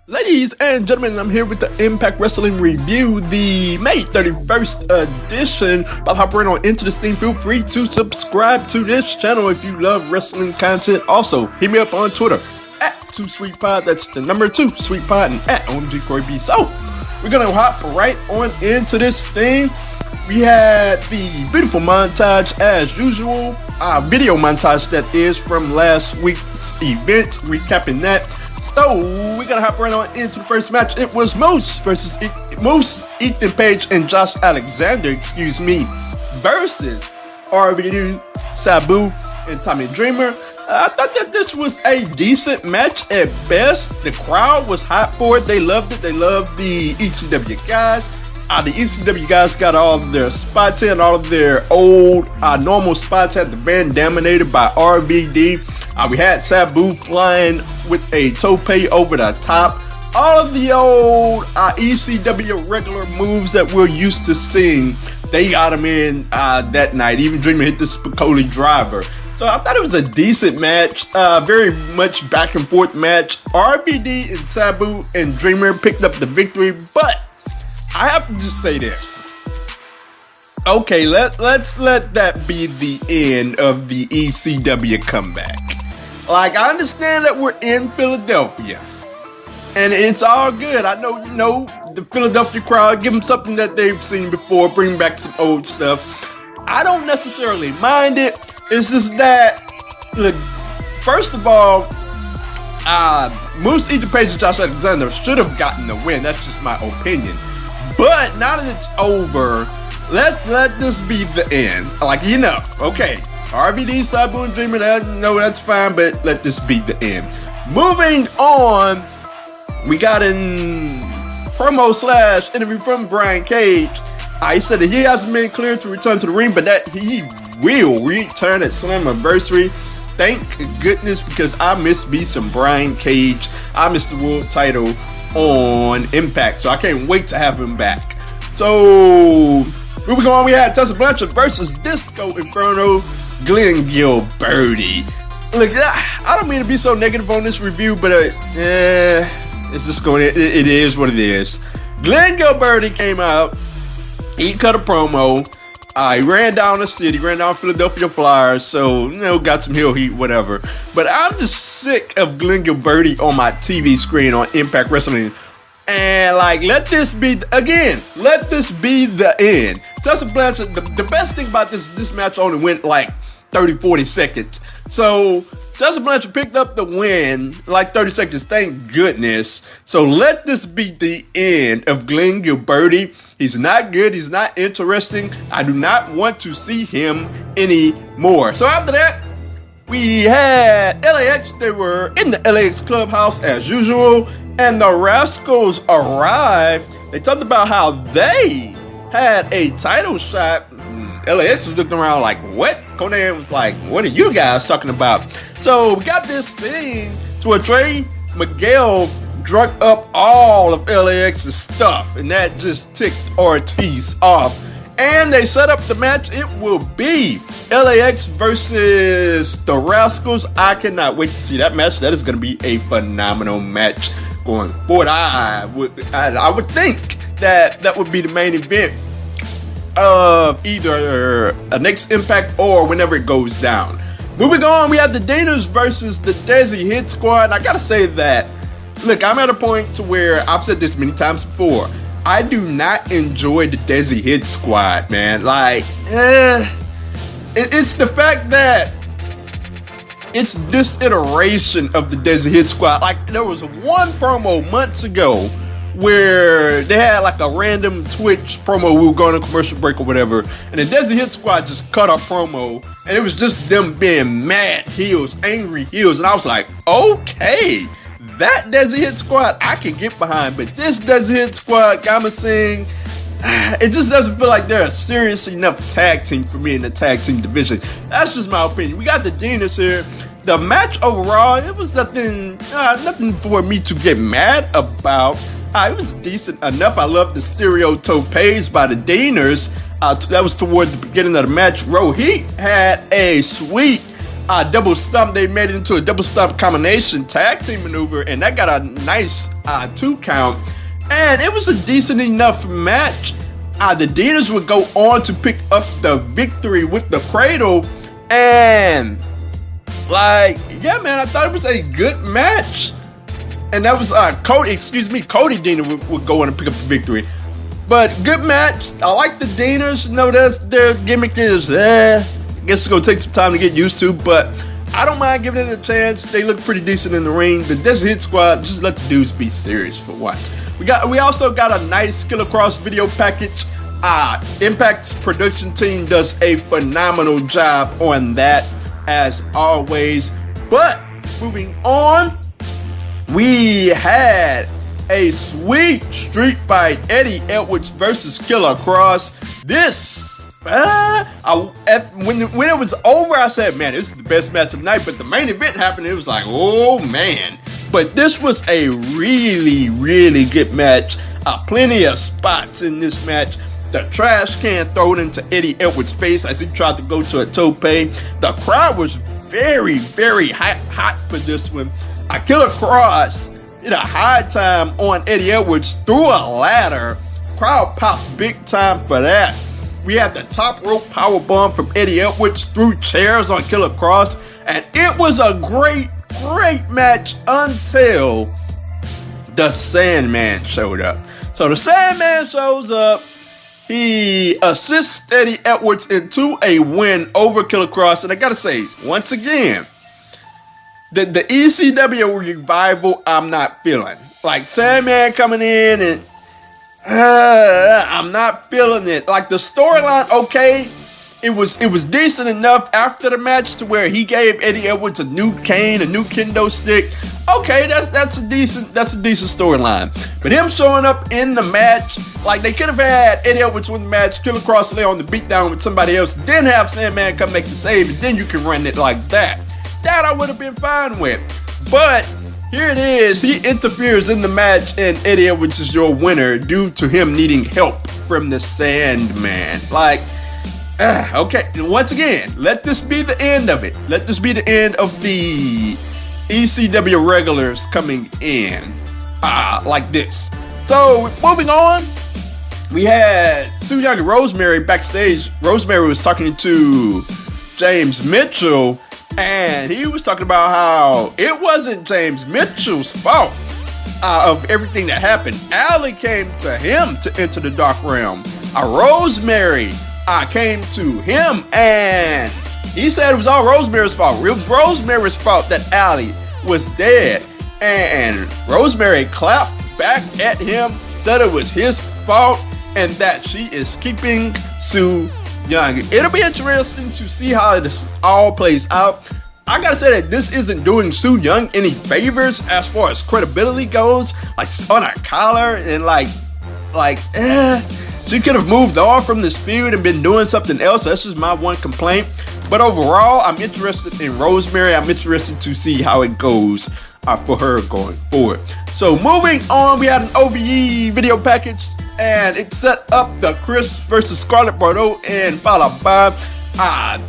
Ladies and gentlemen, I'm here with the Impact Wrestling Review, the May 31st edition. By hopping on into this thing, feel free to subscribe to this channel if you love wrestling content. Also, hit me up on Twitter at 2SweetPod, that's the number 2SweetPod, and at OMGCoreyB. So, we're gonna hop right on into this thing. We had the beautiful montage as usual, video montage that is from last week's event, recapping that. So we're gonna hop right on into the first match. It was Moose versus Ethan Page and Josh Alexander, versus RVD, Sabu, and Tommy Dreamer. I thought that this was a decent match at best. The crowd was hot for it. They loved it. They loved the ECW guys. The ECW guys got all of their spots in, all of their old normal spots had the van dominated by RVD. We had Sabu flying with a tope over the top. All of the old ECW regular moves that we're used to seeing, they got them in that night. Even Dreamer hit the Spicoli driver. So I thought it was a decent match, very much back and forth match. RVD and Sabu and Dreamer picked up the victory, but I have to just say this. Okay, let's let that be the end of the ECW comeback. Like, I understand that we're in Philadelphia, and it's all good. I know, the Philadelphia crowd, give them something that they've seen before, bring back some old stuff. I don't necessarily mind it. It's just that, look, first of all, Moose, Ethan Page, and Josh Alexander should have gotten the win. That's just my opinion. But now that it's over, let this be the end. Like, enough. Okay. RVD, Sabu, and Dreamer, that's fine, but let this be the end. Moving on, we got an promo / interview from Brian Cage. He said that he hasn't been cleared to return to the ring, but that he will return at Slammiversary. Thank goodness, because I miss me some Brian Cage. I miss the world title on Impact, so I can't wait to have him back. So, moving on, we had Tessa Blanchard versus Disco Inferno, Glenn Gilberti. Look, I don't mean to be so negative on this review, but it's just it is what it is. Glenn Gilberti came out, he cut a promo, he ran down the city, ran down Philadelphia Flyers, so, got some heel heat, whatever. But I'm just sick of Glenn Gilberti on my TV screen on Impact Wrestling. And, let this be, let this be the end. Tessa Blanchard, the best thing about this match only went 30-40 seconds. So, Tessa Blanchard picked up the win, 30 seconds, thank goodness. So, let this be the end of Glenn Gilberti. He's not good, he's not interesting. I do not want to see him anymore. So, after that, we had LAX. They were in the LAX clubhouse as usual, and the Rascals arrived. They talked about how they had a title shot. LAX is looking around like, what? Conan was like, what are you guys talking about? So we got this thing to where Trey Miguel drunk up all of LAX's stuff, and that just ticked Ortiz off. And they set up the match. It will be LAX versus the Rascals. I cannot wait to see that match. That is going to be a phenomenal match going forward. I would think that would be the main event of either a next Impact or whenever it goes down. Moving on, we have the Daniels versus the Desi Hit Squad. And I gotta say that, look, I'm at a point to where I've said this many times before. I do not enjoy the Desi Hit Squad, man. It's the fact that it's this iteration of the Desi Hit Squad. There was one promo months ago where they had a random Twitch promo. We were going to commercial break or whatever, and the Desi Hit Squad just cut a promo, and it was just them being mad heels, angry heels, and I was like, okay, that Desi Hit Squad I can get behind, but this Desi Hit Squad, Gama Singh, it just doesn't feel like they're a serious enough tag team for me in the tag team division. That's just my opinion. We got the Dinas here. The match overall, it was nothing for me to get mad about. It was decent enough. I love the stereo topes by the Daners. That was toward the beginning of the match. Rohit had a sweet double stump. They made it into a double stump combination tag team maneuver, and that got a nice 2 count. And it was a decent enough match. The Dinas would go on to pick up the victory with the cradle. And yeah, man, I thought it was a good match. And that was Cody Deaner would go on and pick up the victory. But good match. I like the Deaners. You know, their gimmick is, I guess it's gonna take some time to get used to, but I don't mind giving it a chance. They look pretty decent in the ring. The Desert Hit Squad, just let the dudes be serious for once. We also got a nice Killer Kross video package. Impact's production team does a phenomenal job on that, as always. But moving on, we had a sweet street fight, Eddie Edwards versus Killer Kross. This, when it was over, I said, man, this is the best match of the night. But the main event happened, it was like, oh man. But this was a really, really good match. Plenty of spots in this match. The trash can thrown into Eddie Edwards' face as he tried to go to a tope. The crowd was very, very hot for this one. Killer Kross did a high time on Eddie Edwards through a ladder. Crowd popped big time for that. We had the top rope power bomb from Eddie Edwards through chairs on Killer Kross, and it was a great match until the Sandman showed up. So the Sandman shows up. He assists Eddie Edwards into a win over Killer Kross, and I gotta say, once again, the ECW revival, I'm not feeling. Like Sandman coming in, and I'm not feeling it. Like the storyline, okay, it was decent enough after the match to where he gave Eddie Edwards a new cane, a new kendo stick. Okay, that's a decent storyline. But him showing up in the match, like they could have had Eddie Edwards win the match, Killer Kross lay on the beatdown with somebody else, then have Sandman come make the save, and then you can run it like that. That I would have been fine with. But here it is. He interferes in the match, and Eddie Edwards is your winner due to him needing help from the Sandman. Like, okay, once again, let this be the end of it. Let this be the end of the ECW regulars coming in like this. So, moving on, we had Su Yung and Rosemary backstage. Rosemary was talking to James Mitchell, and he was talking about how it wasn't James Mitchell's fault of everything that happened. Allie came to him to enter the Dark Realm. Rosemary came to him, and he said it was all Rosemary's fault. It was Rosemary's fault that Allie was dead. And Rosemary clapped back at him, said it was his fault, and that she is keeping Su Yung. It'll be interesting to see how this all plays out. I gotta say that this isn't doing Su Yung any favors as far as credibility goes. Like, she's on her collar, and she could have moved on from this feud and been doing something else. That's just my one complaint. But overall, I'm interested in Rosemary. I'm interested to see how it goes for her going forward. So moving on, we had an OVE video package, and it set up the Chris versus Scarlett Bordeaux, and followed by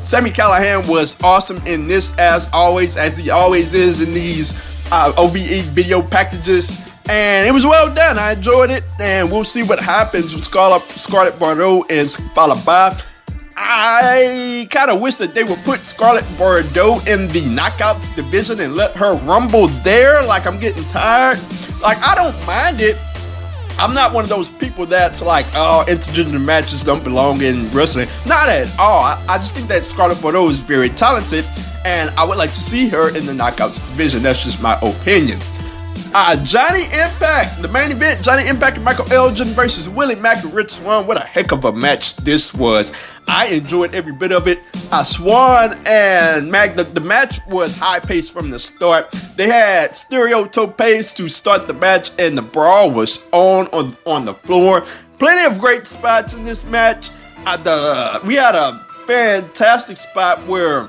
Sami Callihan was awesome in this, as always, as he always is in these OVE video packages. And it was well done. I enjoyed it, and we'll see what happens with Scarlett Bordeaux and followed by. I kind of wish that they would put Scarlett Bordeaux in the Knockouts division and let her rumble there. Like, I'm getting tired. Like, I don't mind it. I'm not one of those people that's like, oh, intergender matches don't belong in wrestling. Not at all. I just think that Scarlett Bordeaux is very talented, and I would like to see her in the Knockouts division. That's just my opinion. Johnny Impact, the main event, Johnny Impact and Michael Elgin versus Willie Mack and Rich Swann. What a heck of a match this was. I enjoyed every bit of it. Swann and Mack, the match was high-paced from the start. They had stereo topes to start the match, and the brawl was on the floor. Plenty of great spots in this match. We had a fantastic spot where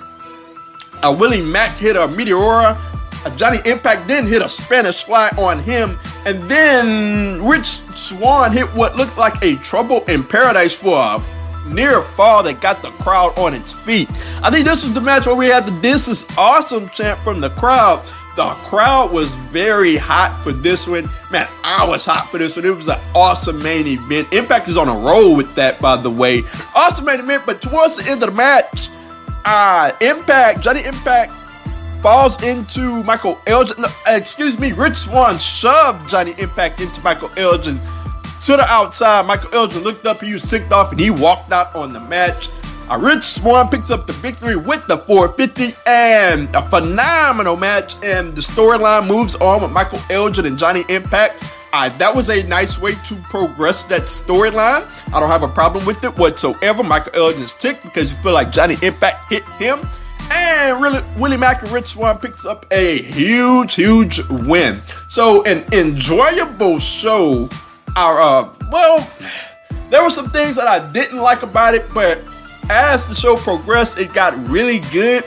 Willie Mack hit a Meteora. Johnny Impact then hit a Spanish Fly on him, and then Rich Swann hit what looked like a Trouble in Paradise for a near fall that got the crowd on its feet. I think this was the match where we had the "This is awesome" chant from the crowd. The crowd was very hot for this one. Man, I was hot for this one. It was an awesome main event. Impact is on a roll with that, by the way. Awesome main event, but towards the end of the match, Johnny Impact falls into Michael Elgin. No, excuse me, Rich Swann shoved Johnny Impact into Michael Elgin to the outside. Michael Elgin looked up, he was ticked off, and he walked out on the match. Rich Swann picks up the victory with the 450, and a phenomenal match, and the storyline moves on with Michael Elgin and Johnny Impact. That was a nice way to progress that storyline. I don't have a problem with it whatsoever. Michael Elgin's ticked because you feel like Johnny Impact hit him. And really, Willie Mack and Rich Swann picks up a huge win. So an enjoyable show. There were some things that I didn't like about it, but as the show progressed, it got really good.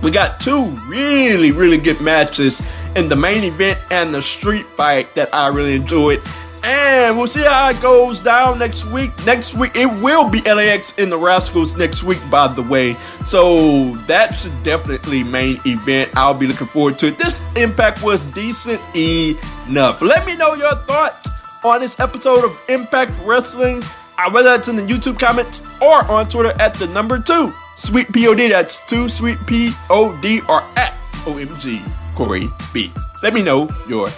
We got two really good matches in the main event and the street fight that I really enjoyed. And we'll see how it goes down next week. Next week, it will be LAX and the Rascals next week, by the way. So that should definitely main event. I'll be looking forward to it. This Impact was decent enough. Let me know your thoughts on this episode of Impact Wrestling, whether that's in the YouTube comments or on Twitter at the number 2 Sweet POD. That's 2 Sweet POD, or at OMG Corey B. Let me know your